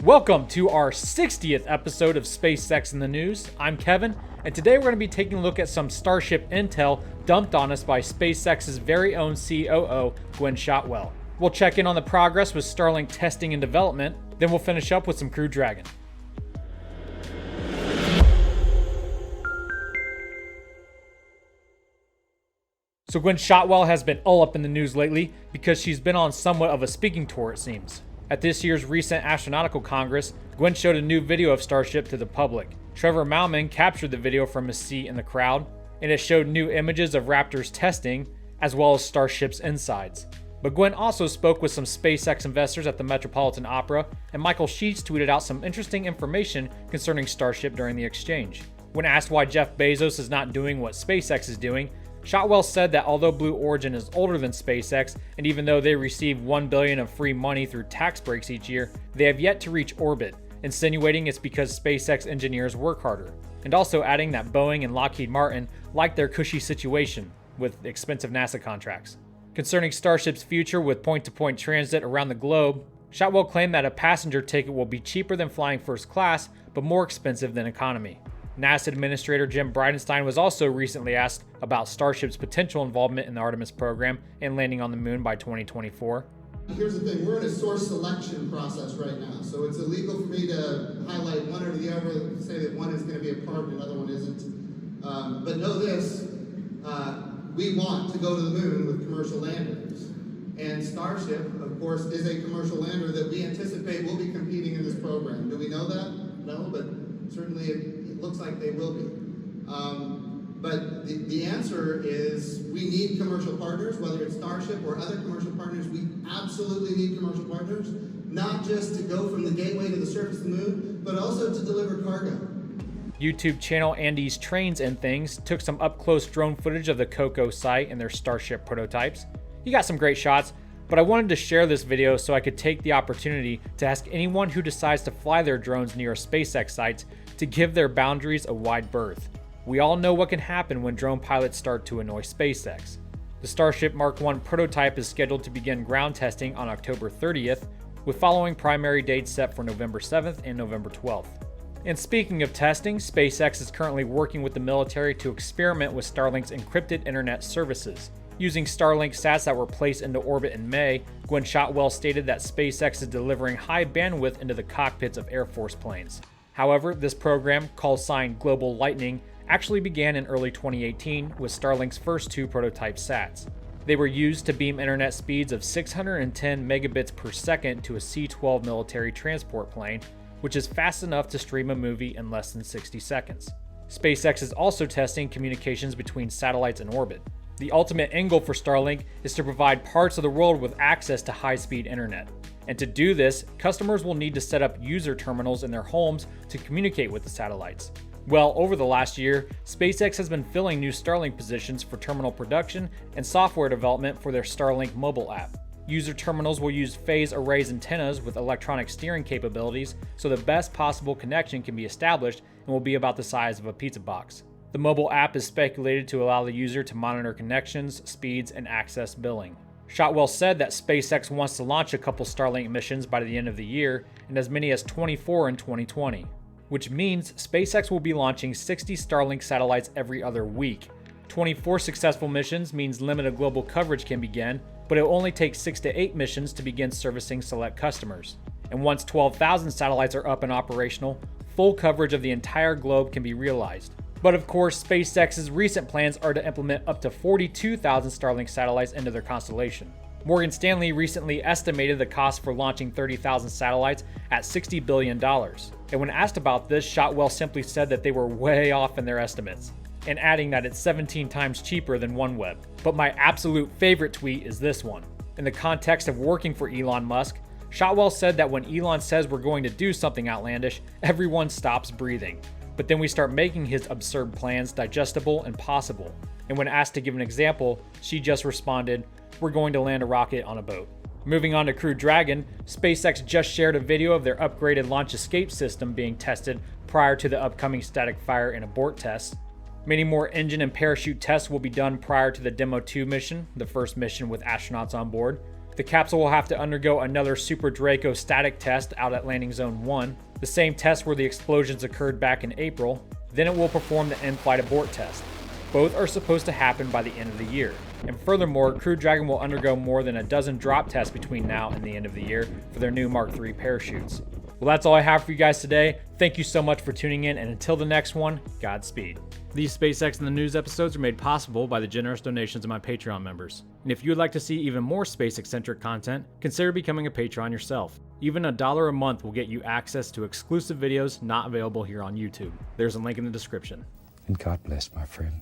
Welcome to our 60th episode of SpaceX in the News. I'm Kevin, and today we're going to be taking a look at some Starship intel dumped on us by SpaceX's very own COO, Gwynne Shotwell. We'll check in on the progress with Starlink testing and development, then we'll finish up with some Crew Dragon. So Gwynne Shotwell has been all up in the news lately because she's been on somewhat of a speaking tour, it seems. At this year's recent Astronautical Congress, Gwynne showed a new video of Starship to the public. Trevor Mauman captured the video from his seat in the crowd, and it showed new images of Raptors testing, as well as Starship's insides. But Gwynne also spoke with some SpaceX investors at the Metropolitan Opera, and Michael Sheets tweeted out some interesting information concerning Starship during the exchange. When asked why Jeff Bezos is not doing what SpaceX is doing, Shotwell said that although Blue Origin is older than SpaceX, and even though they receive $1 billion of free money through tax breaks each year, they have yet to reach orbit, insinuating it's because SpaceX engineers work harder, and also adding that Boeing and Lockheed Martin like their cushy situation with expensive NASA contracts. Concerning Starship's future with point-to-point transit around the globe, Shotwell claimed that a passenger ticket will be cheaper than flying first class, but more expensive than economy. NASA Administrator Jim Bridenstine was also recently asked about Starship's potential involvement in the Artemis program and landing on the moon by 2024. Here's the thing, we're in a source selection process right now, so it's illegal for me to highlight one or the other, say that one is going to be a part and another one isn't. But know this, we want to go to the moon with commercial landers. And Starship, of course, is a commercial lander that we anticipate will be competing in this program. Do we know that? No, but certainly it looks like they will be. But the answer is we need commercial partners, whether it's Starship or other commercial partners. We absolutely need commercial partners, not just to go from the gateway to the surface of the moon, but also to deliver cargo. YouTube channel Andy's Trains and Things took some up-close drone footage of the COO site and their Starship prototypes. You got some great shots, but I wanted to share this video so I could take the opportunity to ask anyone who decides to fly their drones near SpaceX sites to give their boundaries a wide berth. We all know what can happen when drone pilots start to annoy SpaceX. The Starship Mark 1 prototype is scheduled to begin ground testing on October 30th, with following primary dates set for November 7th and November 12th. And speaking of testing, SpaceX is currently working with the military to experiment with Starlink's encrypted internet services. Using Starlink sats that were placed into orbit in May, Gwynne Shotwell stated that SpaceX is delivering high bandwidth into the cockpits of Air Force planes. However, this program, called signed Global Lightning, actually began in early 2018 with Starlink's first two prototype sats. They were used to beam internet speeds of 610 megabits per second to a C-12 military transport plane, which is fast enough to stream a movie in less than 60 seconds. SpaceX is also testing communications between satellites in orbit. The ultimate end goal for Starlink is to provide parts of the world with access to high-speed internet. And to do this, customers will need to set up user terminals in their homes to communicate with the satellites. Well, over the last year, SpaceX has been filling new Starlink positions for terminal production and software development for their Starlink mobile app. User terminals will use phase arrays antennas with electronic steering capabilities so the best possible connection can be established and will be about the size of a pizza box. The mobile app is speculated to allow the user to monitor connections, speeds, and access billing. Shotwell said that SpaceX wants to launch a couple Starlink missions by the end of the year and as many as 24 in 2020, which means SpaceX will be launching 60 Starlink satellites every other week. 24 successful missions means limited global coverage can begin, but it will only take 6 to 8 missions to begin servicing select customers. And once 12,000 satellites are up and operational, full coverage of the entire globe can be realized. But of course, SpaceX's recent plans are to implement up to 42,000 Starlink satellites into their constellation. Morgan Stanley recently estimated the cost for launching 30,000 satellites at $60 billion. And when asked about this, Shotwell simply said that they were way off in their estimates, and adding that it's 17 times cheaper than OneWeb. But my absolute favorite tweet is this one. In the context of working for Elon Musk, Shotwell said that when Elon says we're going to do something outlandish, everyone stops breathing. But then we start making his absurd plans digestible and possible. And when asked to give an example, she just responded, "We're going to land a rocket on a boat." Moving on to Crew Dragon, SpaceX just shared a video of their upgraded launch escape system being tested prior to the upcoming static fire and abort tests. Many more engine and parachute tests will be done prior to the Demo 2 mission, the first mission with astronauts on board. The capsule will have to undergo another Super Draco static test out at Landing Zone 1, the same test where the explosions occurred back in April. Then it will perform the in-flight abort test. Both are supposed to happen by the end of the year. And furthermore, Crew Dragon will undergo more than a dozen drop tests between now and the end of the year for their new Mark III parachutes. Well, that's all I have for you guys today. Thank you so much for tuning in, and until the next one, Godspeed. These SpaceX in the News episodes are made possible by the generous donations of my Patreon members. And if you would like to see even more SpaceX-centric content, consider becoming a patron yourself. Even $1 a month will get you access to exclusive videos not available here on YouTube. There's a link in the description. And God bless, my friend.